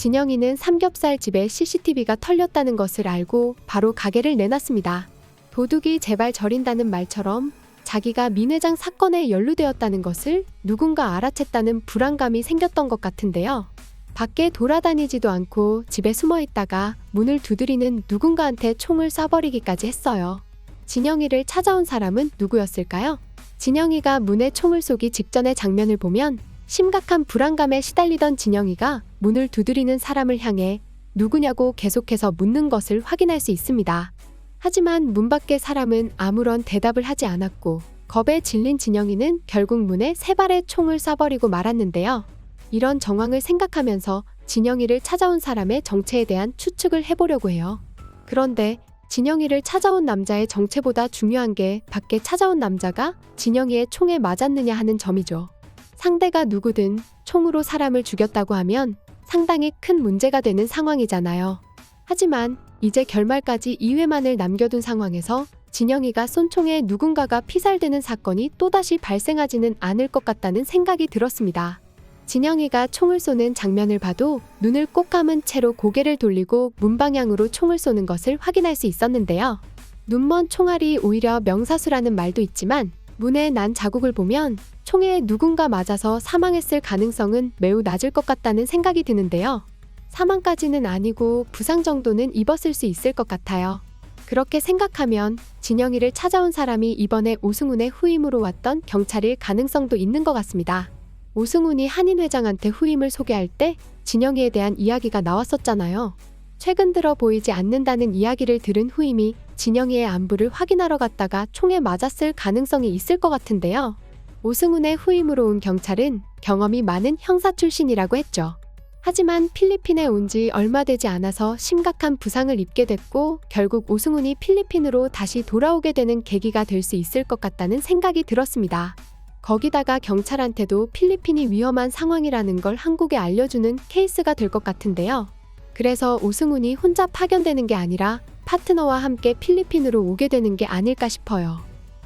진영이는 삼겹살 집에 CCTV가 털렸다는 것을 알고 바로 가게를 내놨습니다. 도둑이 제발 저린다는 말처럼 자기가 민 회장 사건에 연루되었다는 것을 누군가 알아챘다는 불안감이 생겼던 것 같은데요. 밖에 돌아다니지도 않고 집에 숨어 있다가 문을 두드리는 누군가한테 총을 쏴버리기까지 했어요. 진영이를 찾아온 사람은 누구였을까요? 진영이가 문에 총을 쏘기 직전의 장면을 보면 심각한 불안감에 시달리던 진영이가 문을 두드리는 사람을 향해 누구냐고 계속해서 묻는 것을 확인할 수 있습니다. 하지만 문 밖의 사람은 아무런 대답을 하지 않았고 겁에 질린 진영이는 결국 문에 3발의 총을 쏴버리고 말았는데요. 이런 정황을 생각하면서 진영이를 찾아온 사람의 정체에 대한 추측을 해보려고 해요. 그런데 진영이를 찾아온 남자의 정체보다 중요한 게 밖에 찾아온 남자가 진영이의 총에 맞았느냐 하는 점이죠. 상대가 누구든 총으로 사람을 죽였다고 하면 상당히 큰 문제가 되는 상황이잖아요. 하지만 이제 결말까지 2회만을 남겨둔 상황에서 진영이가 쏜 총에 누군가가 피살되는 사건이 또다시 발생하지는 않을 것 같다는 생각이 들었습니다. 진영이가 총을 쏘는 장면을 봐도 눈을 꼭 감은 채로 고개를 돌리고 문 방향으로 총을 쏘는 것을 확인할 수 있었는데요. 눈먼 총알이 오히려 명사수라는 말도 있지만 문에 난 자국을 보면 총에 누군가 맞아서 사망했을 가능성은 매우 낮을 것 같다는 생각이 드는데요. 사망까지는 아니고 부상 정도는 입었을 수 있을 것 같아요. 그렇게 생각하면 진영이를 찾아온 사람이 이번에 오승훈의 후임으로 왔던 경찰일 가능성도 있는 것 같습니다. 오승훈이 한인 회장한테 후임을 소개할 때 진영이에 대한 이야기가 나왔었잖아요. 최근 들어 보이지 않는다는 이야기를 들은 후임이 진영이의 안부를 확인하러 갔다가 총에 맞았을 가능성이 있을 것 같은데요. 오승훈의 후임으로 온 경찰은 경험이 많은 형사 출신이라고 했죠. 하지만 필리핀에 온 지 얼마 되지 않아서 심각한 부상을 입게 됐고 결국 오승훈이 필리핀으로 다시 돌아오게 되는 계기가 될 수 있을 것 같다는 생각이 들었습니다. 거기다가 경찰한테도 필리핀이 위험한 상황이라는 걸 한국에 알려주는 케이스가 될 것 같은데요. 그래서 오승훈이 혼자 파견되는 게 아니라 파트너와 함께 필리핀으로 오게 되는 게 아닐까 싶어요.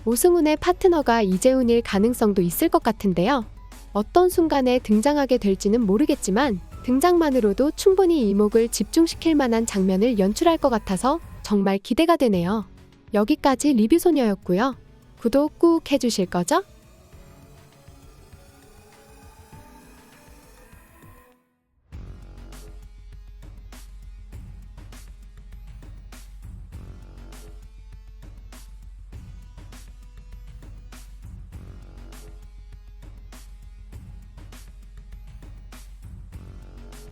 오승훈의 파트너가 이재훈일 가능성도 있을 것 같은데요. 어떤 순간에 등장하게 될지는 모르겠지만 등장만으로도 충분히 이목을 집중시킬 만한 장면을 연출할 것 같아서 정말 기대가 되네요. 여기까지 리뷰소녀였고요. 구독 꾹 해주실 거죠?